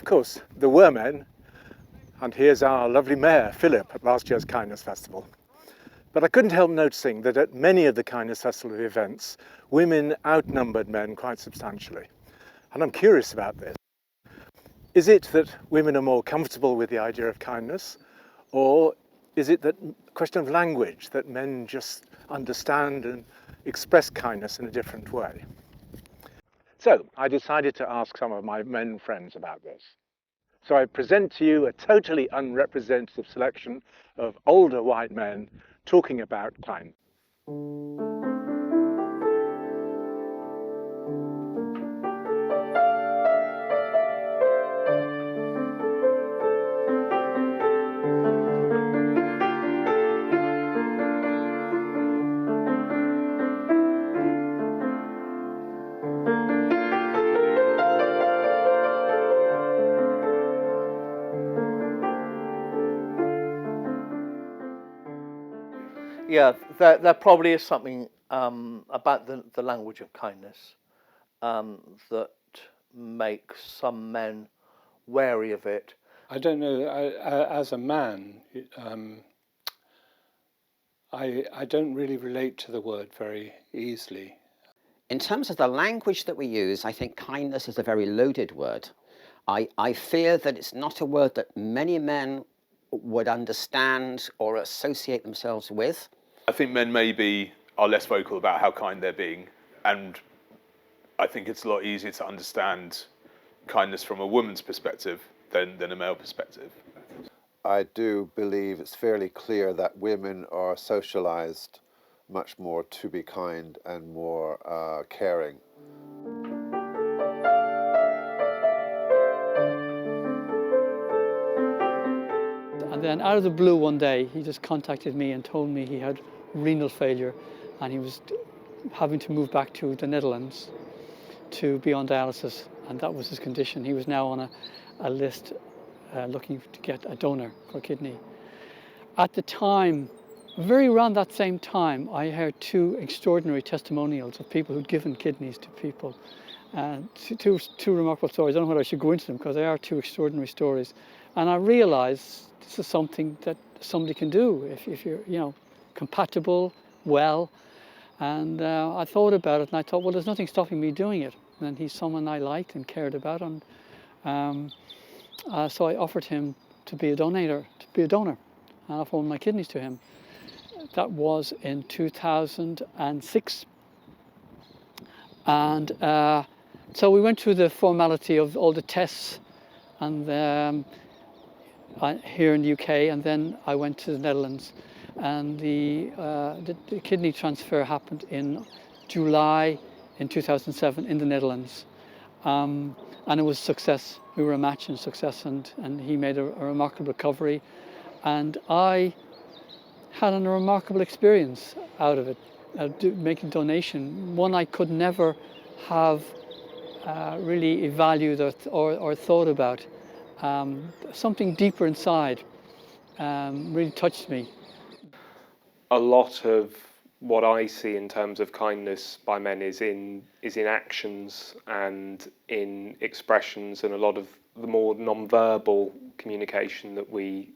Of course, there were men, and here's our lovely mayor, Philip, at last year's Kindness Festival. But I couldn't help noticing that at many of the Kindness Festival events, women outnumbered men quite substantially. And I'm curious about this. Is it that women are more comfortable with the idea of kindness, or is it that question of language, that men just understand and express kindness in a different way? So I decided to ask some of my men friends about this. So I present to you a totally unrepresentative selection of older white men talking about kindness. Yeah, there probably is something about the language of kindness that makes some men wary of it. I don't know. As a man, I don't really relate to the word very easily. In terms of the language that we use, I think kindness is a very loaded word. I fear that it's not a word that many men would understand or associate themselves with. I think men maybe are less vocal about how kind they're being, and I think it's a lot easier to understand kindness from a woman's perspective than a male perspective. I do believe it's fairly clear that women are socialized much more to be kind and more caring. And then out of the blue one day, he just contacted me and told me he had renal failure and he was having to move back to the Netherlands to be on dialysis, and that was his condition. He was now on a list looking to get a donor for a kidney. At the time, very around that same time, I heard two extraordinary testimonials of people who'd given kidneys to people. Two remarkable stories. I don't know whether I should go into them because they are two extraordinary stories. And I realized this is something that somebody can do if you're, compatible, well. And I thought about it and I thought, well, there's nothing stopping me doing it. And he's someone I liked and cared about. And so I offered him to be a donor. And I offered my kidneys to him. That was in 2006. And so we went through the formality of all the tests and here in the UK, and then I went to the Netherlands. And the kidney transfer happened in July in 2007 in the Netherlands. And it was a success. We were a match in success, and he made a remarkable recovery. And I had a remarkable experience out of it, making donation. One I could never have really valued or thought about. Something deeper inside really touched me. A lot of what I see in terms of kindness by men is in actions and in expressions, and a lot of the more non-verbal communication that we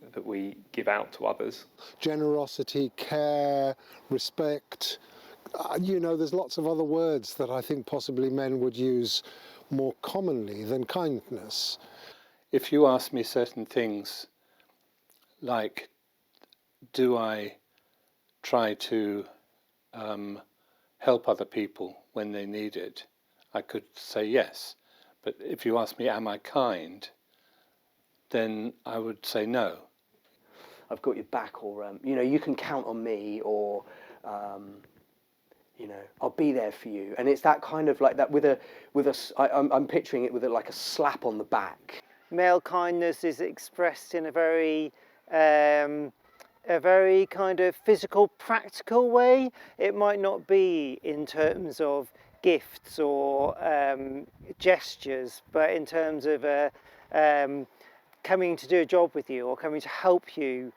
give out to others. Generosity, care, respect. There's lots of other words that I think possibly men would use more commonly than kindness. If you ask me certain things, like, do I try to help other people when they need it, I could say yes. But if you ask me, am I kind, then I would say no. I've got your back, or you can count on me, or I'll be there for you. And it's that kind of like that I'm picturing it with like a slap on the back. Male kindness is expressed in a very kind of physical, practical way. It might not be in terms of gifts or gestures, but in terms of coming to do a job with you or coming to help you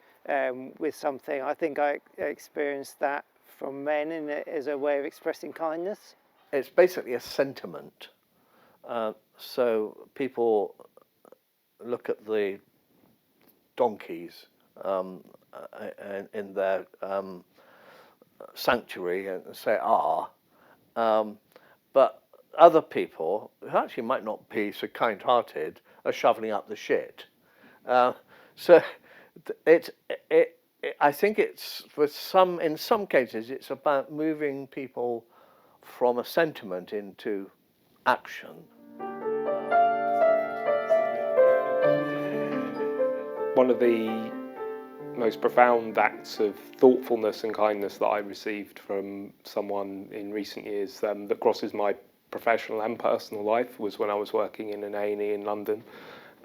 with something. I think I experienced that from men as a way of expressing kindness. It's basically a sentiment. So people look at the donkeys in their sanctuary and say, but other people who actually might not be so kind-hearted are shoveling up the shit. So I think it's in some cases it's about moving people from a sentiment into action. One of the most profound acts of thoughtfulness and kindness that I received from someone in recent years that crosses my professional and personal life was when I was working in an A&E in London,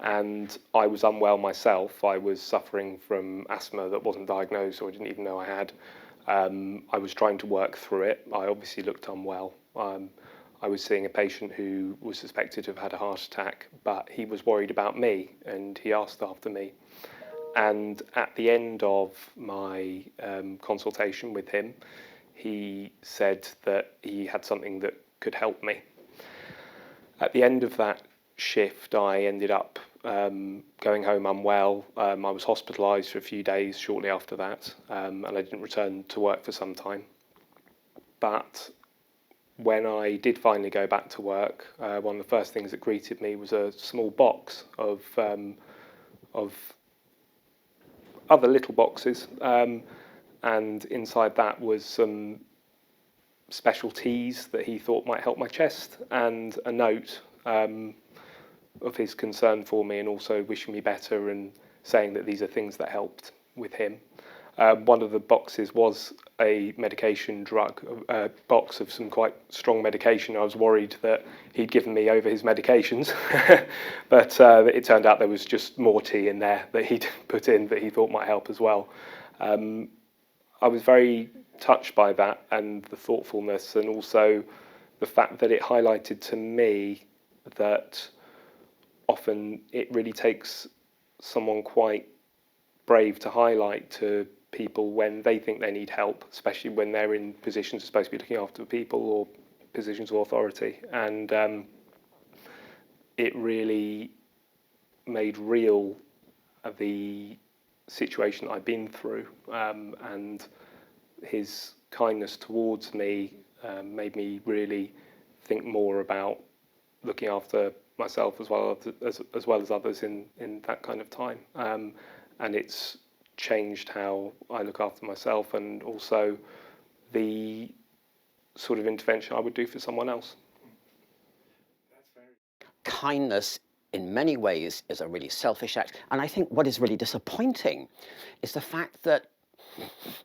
and I was unwell myself. I was suffering from asthma that wasn't diagnosed, or I didn't even know I had. I was trying to work through it. I obviously looked unwell. I was seeing a patient who was suspected to have had a heart attack, but he was worried about me and he asked after me. And at the end of my consultation with him, he said that he had something that could help me. At the end of that shift, I ended up going home unwell. I was hospitalised for a few days shortly after that, and I didn't return to work for some time. But when I did finally go back to work, one of the first things that greeted me was a small box of other little boxes, and inside that was some special teas that he thought might help my chest, and a note of his concern for me and also wishing me better and saying that these are things that helped with him. One of the boxes was a medication box of some quite strong medication. I was worried that he'd given me over his medications, but it turned out there was just more tea in there that he'd put in that he thought might help as well. I was very touched by that and the thoughtfulness, and also the fact that it highlighted to me that often it really takes someone quite brave to highlight to people when they think they need help, especially when they're in positions supposed to be looking after people or positions of authority. And it really made real the situation I'd been through, and his kindness towards me made me really think more about looking after myself as well as others in that kind of time. And it's changed how I look after myself and also the sort of intervention I would do for someone else. Kindness in many ways is a really selfish act. And I think what is really disappointing is the fact that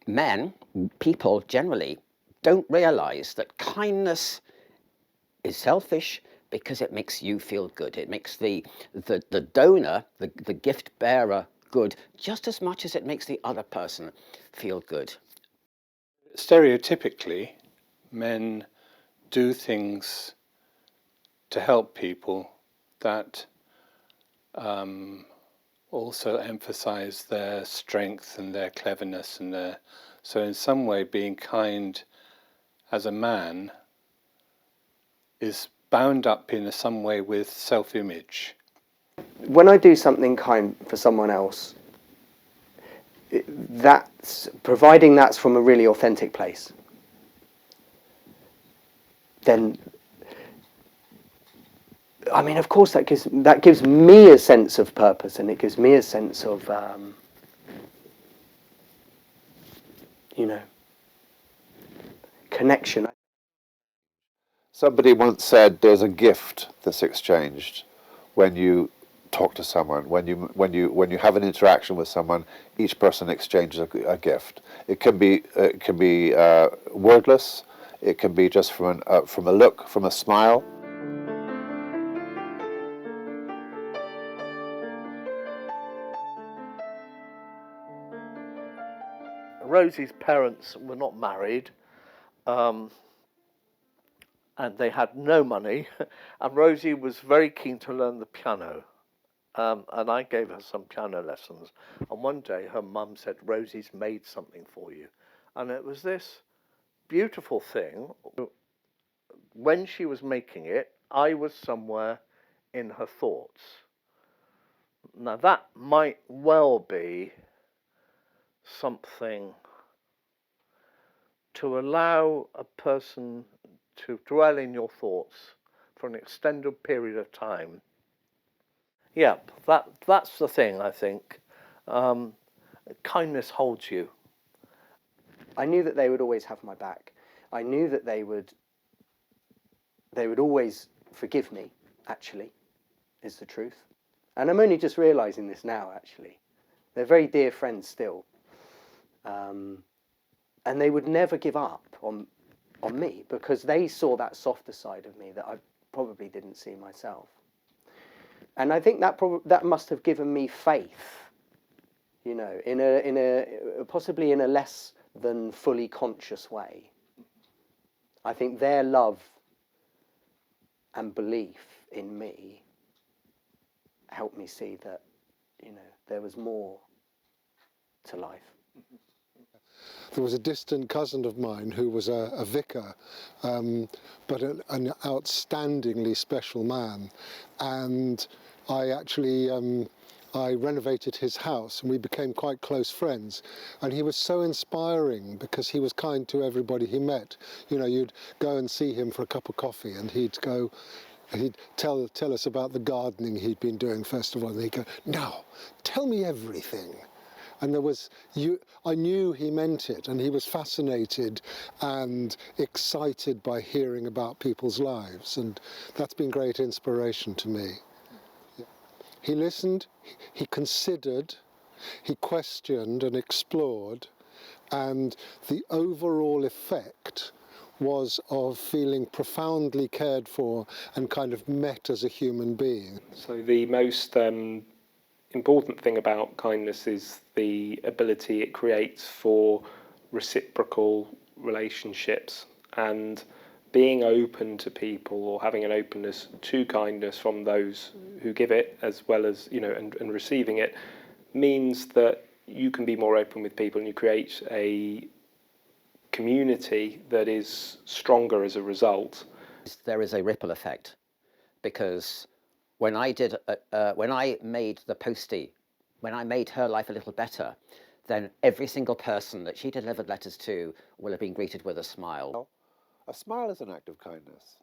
men, people generally, don't realize that kindness is selfish because it makes you feel good. It makes the donor, the gift bearer, good just as much as it makes the other person feel good. Stereotypically, men do things to help people that also emphasize their strength and their cleverness and their... So in some way, being kind as a man is bound up in some way with self-image. When I do something kind for someone else, providing that's from a really authentic place, then, I mean, of course that gives me a sense of purpose, and it gives me a sense of, connection. Somebody once said there's a gift that's exchanged when you talk to someone, when you have an interaction with someone. Each person exchanges a gift. It can be wordless. It can be just from a look, from a smile. Rosie's parents were not married, and they had no money, and Rosie was very keen to learn the piano, and I gave her some piano lessons, and one day her mum said, "Rosie's made something for you," and it was this beautiful thing. When she was making it, I was somewhere in her thoughts, Now that might well be something to allow a person to dwell in your thoughts for an extended period of time. Yep, that's the thing, I think. Kindness holds you. I knew that they would always have my back. I knew that they would always forgive me, actually, is the truth. And I'm only just realising this now, actually. They're very dear friends still. And they would never give up on me because they saw that softer side of me that I probably didn't see myself. And I think that must have given me faith, you know, in a possibly in a less than fully conscious way. I think their love and belief in me helped me see that, you know, there was more to life. There was a distant cousin of mine who was a vicar, but an outstandingly special man. And I actually, I renovated his house and we became quite close friends. And he was so inspiring because he was kind to everybody he met. You know, you'd go and see him for a cup of coffee and he'd tell us about the gardening he'd been doing first of all. And he'd go, "Now, tell me everything." And I knew he meant it, and he was fascinated and excited by hearing about people's lives, and that's been great inspiration to me. Yeah. He listened, he considered, he questioned and explored, and the overall effect was of feeling profoundly cared for and kind of met as a human being. So the most important thing about kindness is the ability it creates for reciprocal relationships, and being open to people or having an openness to kindness from those who give it, as well as, you know, and receiving it, means that you can be more open with people and you create a community that is stronger as a result. There is a ripple effect, because when I made the postie, when I made her life a little better, then every single person that she delivered letters to will have been greeted with a smile. A smile is an act of kindness.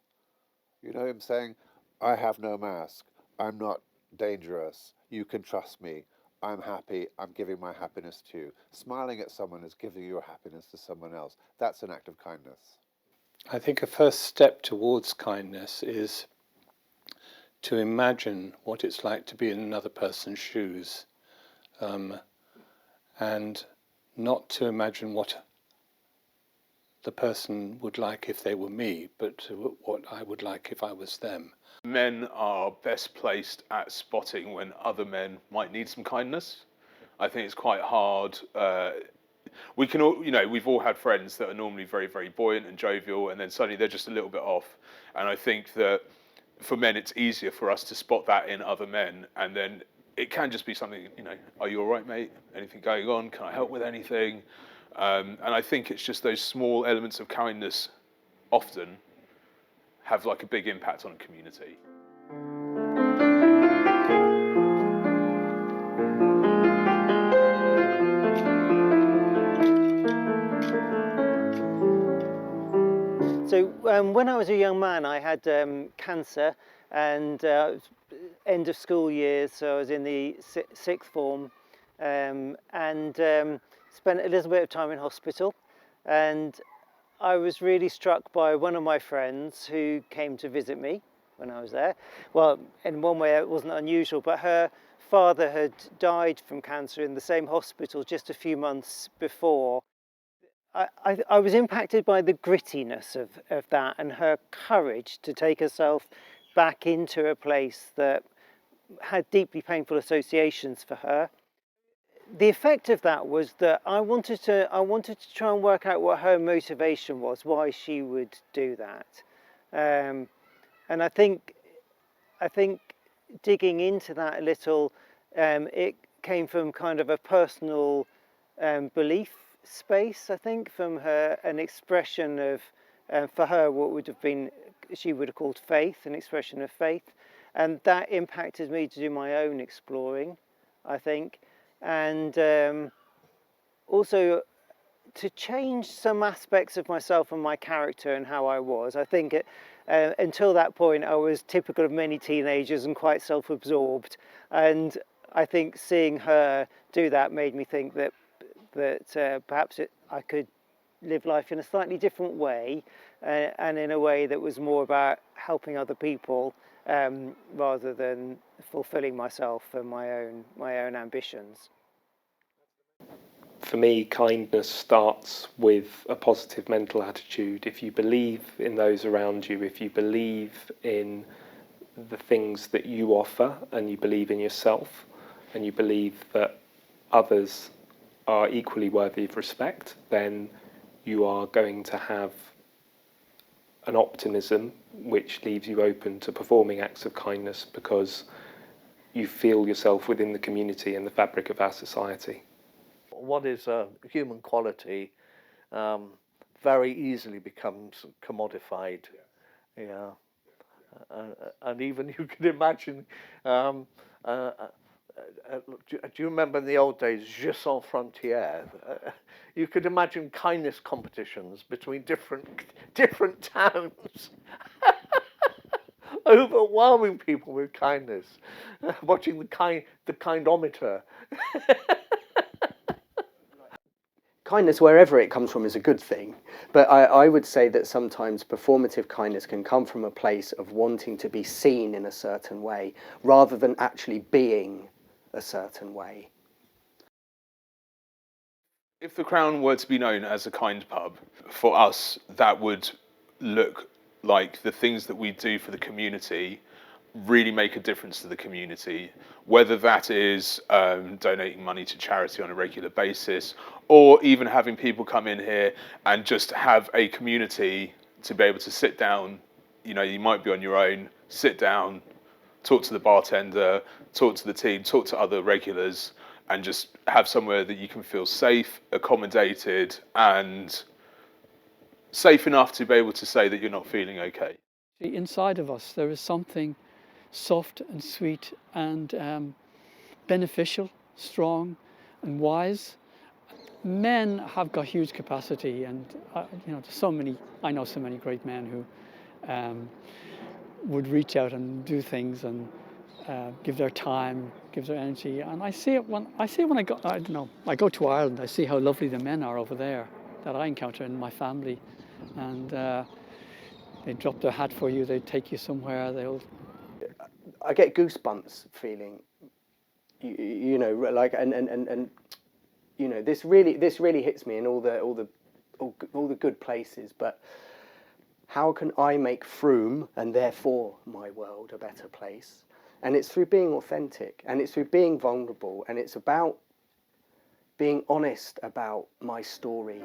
You know him saying, "I have no mask, I'm not dangerous, you can trust me, I'm happy, I'm giving my happiness to you." Smiling at someone is giving your happiness to someone else. That's an act of kindness. I think a first step towards kindness is to imagine what it's like to be in another person's shoes, and not to imagine what the person would like if they were me, but what I would like if I was them. Men are best placed at spotting when other men might need some kindness. I think it's quite hard. We can all, you know, we've all had friends that are normally very, very buoyant and jovial, and then suddenly they're just a little bit off. And I think that for men, it's easier for us to spot that in other men, and then it can just be something, you know, "Are you all right, mate? Anything going on? Can I help with anything?" And I think it's just those small elements of kindness often have like a big impact on a community. So when I was a young man, I had cancer, and end of school year, so I was in the sixth form, and spent a little bit of time in hospital. And I was really struck by one of my friends who came to visit me when I was there. Well, in one way it wasn't unusual, but her father had died from cancer in the same hospital just a few months before. I was impacted by the grittiness of that, and her courage to take herself back into a place that had deeply painful associations for her. The effect of that was that I wanted to try and work out what her motivation was, why she would do that, and I think digging into that a little, it came from kind of a personal belief space, I think, from her, an expression of, for her, what would have been, she would have called faith, an expression of faith. and that impacted me to do my own exploring, I think, and also to change some aspects of myself and my character and how I was. I think until that point I was typical of many teenagers and quite self-absorbed, and I think seeing her do that made me think that perhaps I could live life in a slightly different way, and in a way that was more about helping other people rather than fulfilling myself and my own ambitions. For me, kindness starts with a positive mental attitude. If you believe in those around you, if you believe in the things that you offer, and you believe in yourself, and you believe that others are equally worthy of respect, then you are going to have an optimism which leaves you open to performing acts of kindness because you feel yourself within the community and the fabric of our society. What is a human quality very easily becomes commodified. Yeah. And even you can imagine, do you remember in the old days, Jeux sans frontières? You could imagine kindness competitions between different towns. Overwhelming people with kindness, watching the kindometer. Kindness, wherever it comes from, is a good thing. But I would say that sometimes performative kindness can come from a place of wanting to be seen in a certain way rather than actually being a certain way. If the Crown were to be known as a kind pub, for us, that would look like the things that we do for the community really make a difference to the community, whether that is donating money to charity on a regular basis, or even having people come in here and just have a community to be able to sit down. You know, you might be on your own, sit down, talk to the bartender, talk to the team, talk to other regulars, and just have somewhere that you can feel safe, accommodated, and safe enough to be able to say that you're not feeling okay. Inside of us, there is something soft and sweet and beneficial, strong and wise. Men have got huge capacity, and you know, I know so many great men who would reach out and do things and give their time, give their energy. And I see it when I go. I don't know. I go to Ireland. I see how lovely the men are over there that I encounter in my family, and they drop their hat for you. They take you somewhere. I get goosebumps feeling, you know, like and you know, this really hits me in all the good places. But how can I make Frome and therefore my world a better place? And it's through being authentic, and it's through being vulnerable, and it's about being honest about my story.